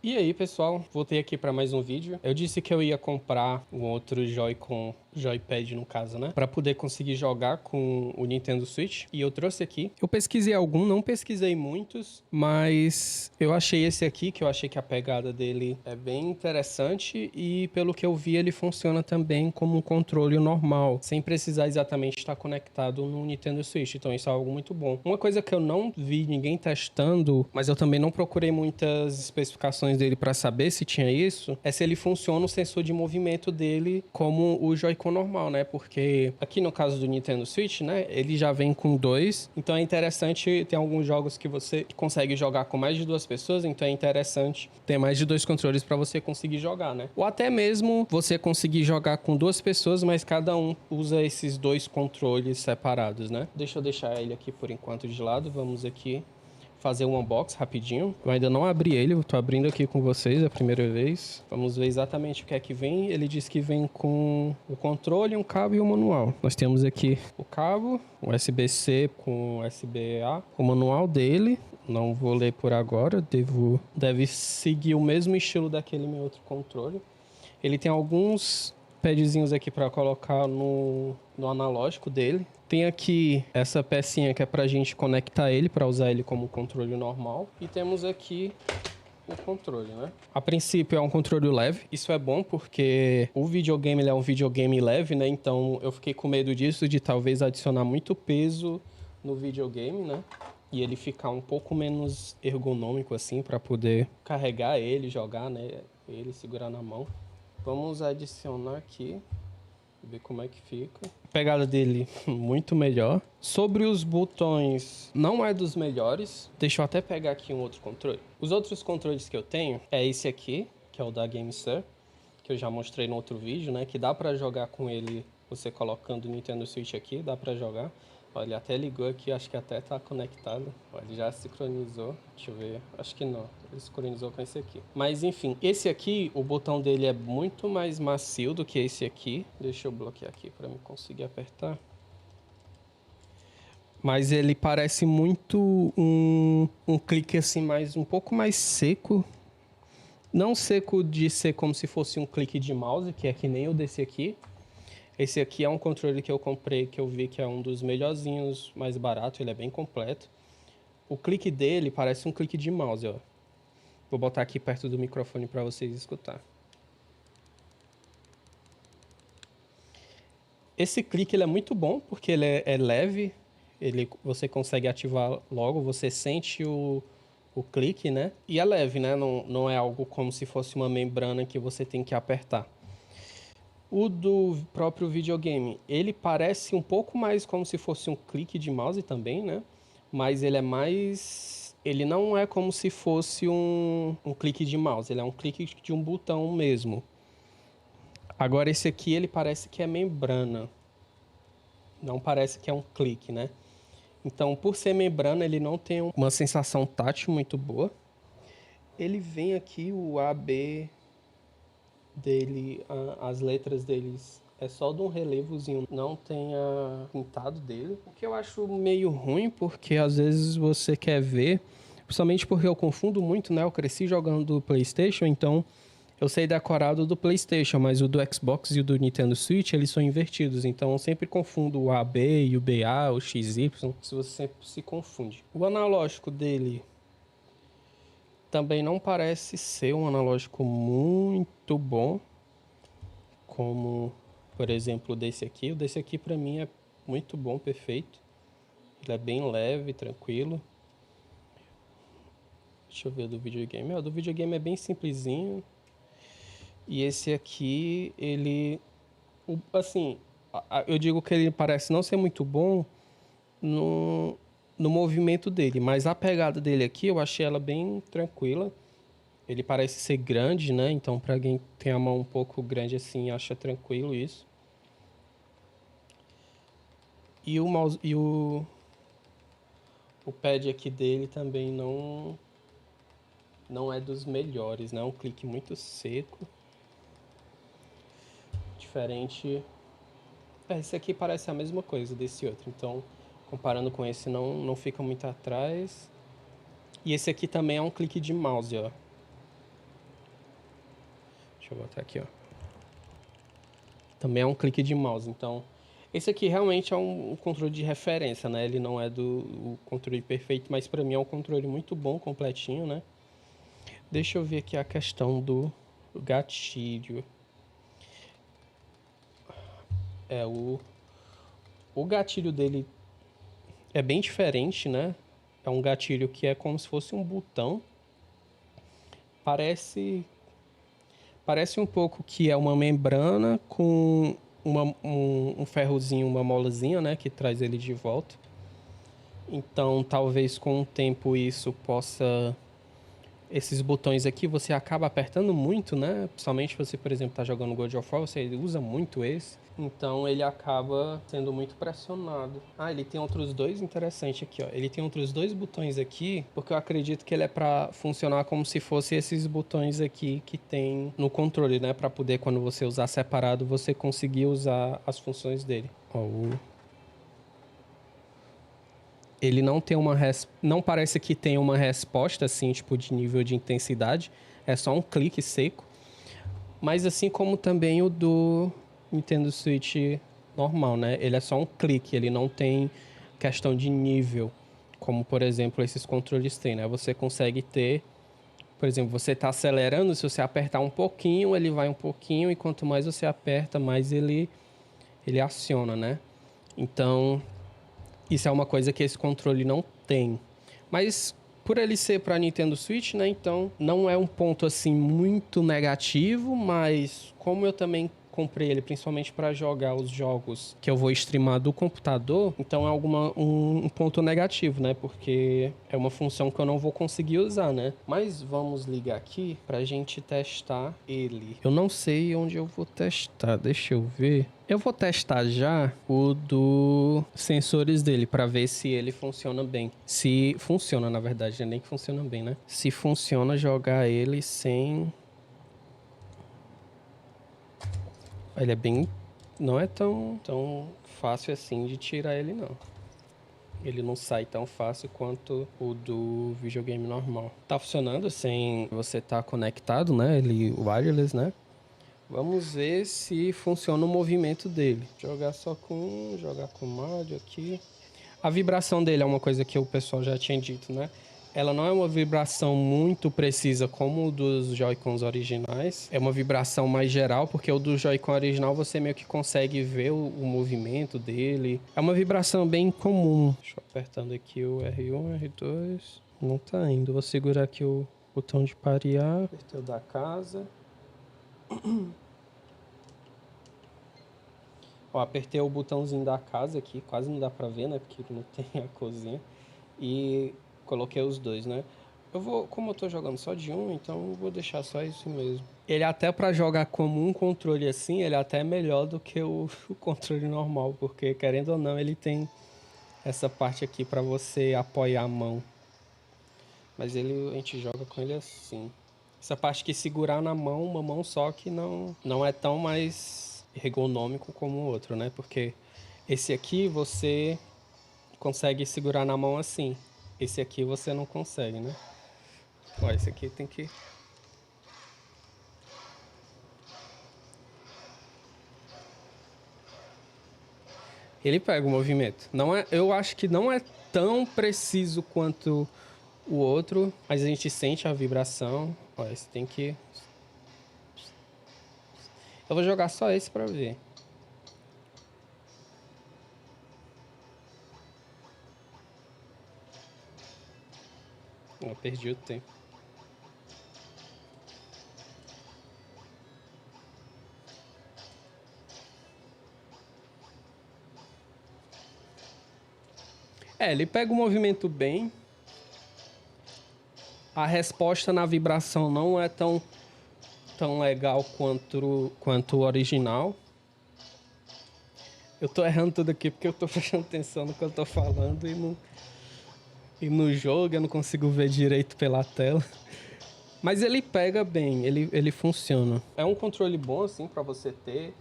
E aí, pessoal, voltei aqui para mais um vídeo. Eu disse que eu ia comprar um outro Joy-Con, Joypad no caso, né? Para poder conseguir jogar com o Nintendo Switch. E eu trouxe aqui. Eu pesquisei algum, não pesquisei muitos, mas eu achei esse aqui, que eu achei que a pegada dele é bem interessante e pelo que eu vi ele funciona também como um controle normal, sem precisar exatamente estar conectado no Nintendo Switch. Então isso é algo muito bom. Uma coisa que eu não vi ninguém testando, mas eu também não procurei muitas especificações dele para saber se tinha isso, é se ele funciona o sensor de movimento dele como o Joy-Con normal, né? Porque aqui no caso do Nintendo Switch, né, ele já vem com dois, então é interessante, tem alguns jogos que você consegue jogar com mais de duas pessoas, então é interessante ter mais de dois controles para você conseguir jogar, né? Ou até mesmo você conseguir jogar com duas pessoas, mas cada um usa esses dois controles separados, né? Deixa eu deixar ele aqui por enquanto de lado, vamos aqui fazer um unbox rapidinho. Eu ainda não abri ele, eu tô abrindo aqui com vocês a primeira vez. Vamos ver exatamente o que é que vem. Ele diz que vem com o controle, um cabo e um manual. Nós temos aqui o cabo, USB-C com USB-A, o manual dele. Não vou ler por agora, deve seguir o mesmo estilo daquele meu outro controle. Ele tem alguns padzinhos aqui para colocar no analógico dele. Tem aqui essa pecinha que é pra gente conectar ele, para usar ele como controle normal. E temos aqui o controle, né? A princípio é um controle leve. Isso é bom porque o videogame ele é um videogame leve, né? Então eu fiquei com medo disso, de talvez adicionar muito peso no videogame, né? E ele ficar um pouco menos ergonômico assim para poder carregar ele, jogar, né? Ele segurar na mão. Vamos adicionar aqui, ver como é que fica. A pegada dele muito melhor. Sobre os botões, não é dos melhores. Deixa eu até pegar aqui um outro controle. Os outros controles que eu tenho é esse aqui, que é o da GameSir, que eu já mostrei no outro vídeo, né? Que dá pra jogar com ele, você colocando o Nintendo Switch aqui, dá pra jogar. Olha, ele até ligou aqui, acho que até tá conectado. Olha, ele já sincronizou. Deixa eu ver, acho que não. Ele sincronizou com esse aqui. Mas enfim, esse aqui, o botão dele é muito mais macio do que esse aqui. Deixa eu bloquear aqui pra me conseguir apertar. Mas ele parece muito um clique assim, um pouco mais seco. Não seco de ser como se fosse um clique de mouse, que é que nem o desse aqui. Esse aqui é um controle que eu comprei, que eu vi que é um dos melhorzinhos, mais barato, ele é bem completo. O clique dele parece um clique de mouse, ó. Vou botar aqui perto do microfone para vocês escutar. Esse clique ele é muito bom, porque ele é leve, você consegue ativar logo, você sente o clique, né? E é leve, né? Não é algo como se fosse uma membrana que você tem que apertar. O do próprio videogame, ele parece um pouco mais como se fosse um clique de mouse também, né? Mas ele é mais... Ele não é como se fosse um clique de mouse, ele é um clique de um botão mesmo. Agora esse aqui, ele parece que é membrana. Não parece que é um clique, né? Então, por ser membrana, ele não tem uma sensação tátil muito boa. Ele vem aqui, o A, B dele, as letras deles é só de um relevozinho, não tem pintado dele. O que eu acho meio ruim, porque às vezes você quer ver, principalmente porque eu confundo muito, né? Eu cresci jogando PlayStation, então eu sei decorado do PlayStation, mas o do Xbox e o do Nintendo Switch, eles são invertidos, então eu sempre confundo o AB e o BA, o XY, se você sempre se confunde. O analógico dele também não parece ser um analógico muito bom, como, por exemplo, o desse aqui. O desse aqui pra mim é muito bom, perfeito. Ele é bem leve, tranquilo. Deixa eu ver o do videogame. O do videogame é bem simplesinho. E esse aqui, ele... assim, eu digo que ele parece não ser muito bom no movimento dele, mas a pegada dele aqui eu achei ela bem tranquila. Ele parece ser grande, né? Então, pra quem tem a mão um pouco grande assim, acha tranquilo isso. E o mouse e o pad aqui dele também não é dos melhores, né? É um clique muito seco. Diferente. Esse aqui parece a mesma coisa desse outro, então comparando com esse não fica muito atrás. E esse aqui também é um clique de mouse, ó. Deixa eu botar aqui, ó. Também é um clique de mouse, então... Esse aqui realmente é um controle de referência, né? Ele não é o controle perfeito, mas pra mim é um controle muito bom, completinho, né? Deixa eu ver aqui a questão do gatilho. O gatilho dele é bem diferente, né? É um gatilho que é como se fosse um botão. Parece um pouco que é uma membrana com um ferrozinho, uma molazinha, né? Que traz ele de volta. Então, talvez com o tempo isso possa... Esses botões aqui você acaba apertando muito, né? Principalmente se você, por exemplo, tá jogando God of War, você usa muito esse. Então ele acaba sendo muito pressionado. Ah, ele tem outros dois interessantes aqui, ó. Ele tem outros dois botões aqui, porque eu acredito que ele é pra funcionar como se fosse esses botões aqui que tem no controle, né? Pra poder, quando você usar separado, você conseguir usar as funções dele. Ó, ele não tem não parece que tem uma resposta assim, tipo de nível de intensidade, é só um clique seco. Mas assim como também o do Nintendo Switch normal, né? Ele é só um clique, ele não tem questão de nível, como por exemplo esses controles têm, né? Você consegue ter, por exemplo, você está acelerando, se você apertar um pouquinho, ele vai um pouquinho, e quanto mais você aperta, mais ele aciona, né? Então, isso é uma coisa que esse controle não tem. Mas por ele ser para Nintendo Switch, né? Então não é um ponto assim muito negativo, mas como eu também comprei ele principalmente para jogar os jogos que eu vou streamar do computador, então é um ponto negativo, né? Porque é uma função que eu não vou conseguir usar, né? Mas vamos ligar aqui pra gente testar ele. Eu não sei onde eu vou testar, deixa eu ver. Eu vou testar já o do sensores dele para ver se ele funciona bem. Se funciona, na verdade, nem que funciona bem, né? Se funciona jogar ele sem... Ele é bem... Não é tão fácil assim de tirar ele, não. Ele não sai tão fácil quanto o do videogame normal. Tá funcionando sem você estar conectado, né? Ele wireless, né? Vamos ver se funciona o movimento dele. Jogar com Mario aqui. A vibração dele é uma coisa que o pessoal já tinha dito, né? Ela não é uma vibração muito precisa como o dos Joy-Cons originais. É uma vibração mais geral, porque o do Joy-Con original você meio que consegue ver o movimento dele. É uma vibração bem comum. Deixa eu apertando aqui o R1, R2. Não tá indo. Vou segurar aqui o botão de parear. Apertei o da casa. Ó, apertei o botãozinho da casa aqui, quase não dá pra ver, né? Porque não tem a cozinha. E coloquei os dois, né? Como eu tô jogando só de um, então eu vou deixar só isso mesmo. Ele até pra jogar como um controle assim, ele até é melhor do que o controle normal, porque querendo ou não, ele tem essa parte aqui pra você apoiar a mão. Mas a gente joga com ele assim. Essa parte que segurar na mão, uma mão só que não é tão mais ergonômico como o outro, né? Porque esse aqui você consegue segurar na mão assim. Esse aqui você não consegue, né? Ó, esse aqui tem que... Ele pega o movimento. Não é, eu acho que não é tão preciso quanto o outro, mas a gente sente a vibração. Ó, esse tem que... Eu vou jogar só esse pra ver. Eu perdi o tempo. Ele pega o movimento bem. A resposta na vibração não é tão legal quanto o original. Eu tô errando tudo aqui porque eu tô prestando atenção no que eu tô falando e no jogo eu não consigo ver direito pela tela. Mas ele pega bem, ele funciona. É um controle bom, assim, pra você ter.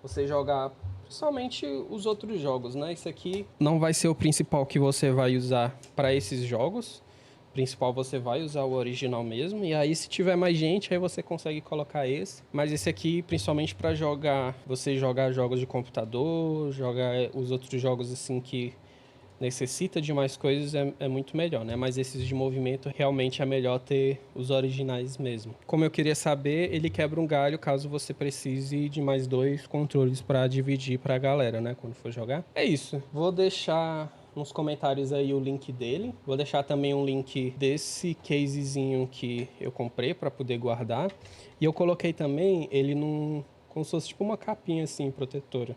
Você jogar somente os outros jogos, né? Isso aqui não vai ser o principal que você vai usar para esses jogos. principal você vai usar o original mesmo. E aí, se tiver mais gente, aí você consegue colocar esse. Mas esse aqui, principalmente para jogar, você jogar jogos de computador, jogar os outros jogos assim que necessita de mais coisas, é muito melhor, né? Mas esses de movimento, realmente é melhor ter os originais mesmo. Como eu queria saber, ele quebra um galho caso você precise de mais 2 controles para dividir pra galera, né? Quando for jogar. É isso. Vou deixar nos comentários aí o link dele. Vou deixar também um link desse casezinho que eu comprei para poder guardar. E eu coloquei também ele como se fosse tipo uma capinha assim, protetora.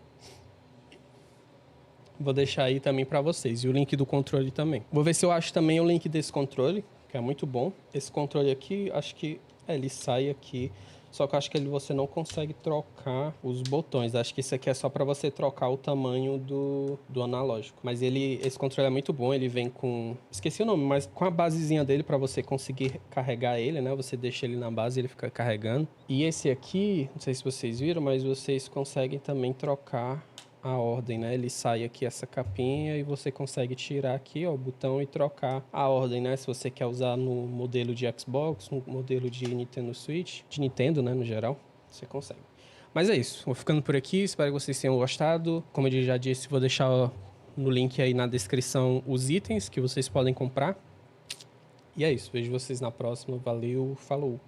Vou deixar aí também pra vocês. E o link do controle também. Vou ver se eu acho também o link desse controle, que é muito bom. Esse controle aqui, acho que ele sai aqui. Só que eu acho que você não consegue trocar os botões. Acho que esse aqui é só pra você trocar o tamanho do analógico. Mas esse controle é muito bom. Ele vem com... Esqueci o nome, mas com a basezinha dele pra você conseguir carregar ele, né? Você deixa ele na base e ele fica carregando. E esse aqui, não sei se vocês viram, mas vocês conseguem também trocar a ordem, né? Ele sai aqui essa capinha e você consegue tirar aqui, ó, o botão e trocar a ordem, né? Se você quer usar no modelo de Xbox, no modelo de Nintendo Switch, de Nintendo, né, no geral, você consegue. Mas é isso, vou ficando por aqui, espero que vocês tenham gostado. Como eu já disse, vou deixar no link aí na descrição os itens que vocês podem comprar. E é isso, vejo vocês na próxima, valeu, falou!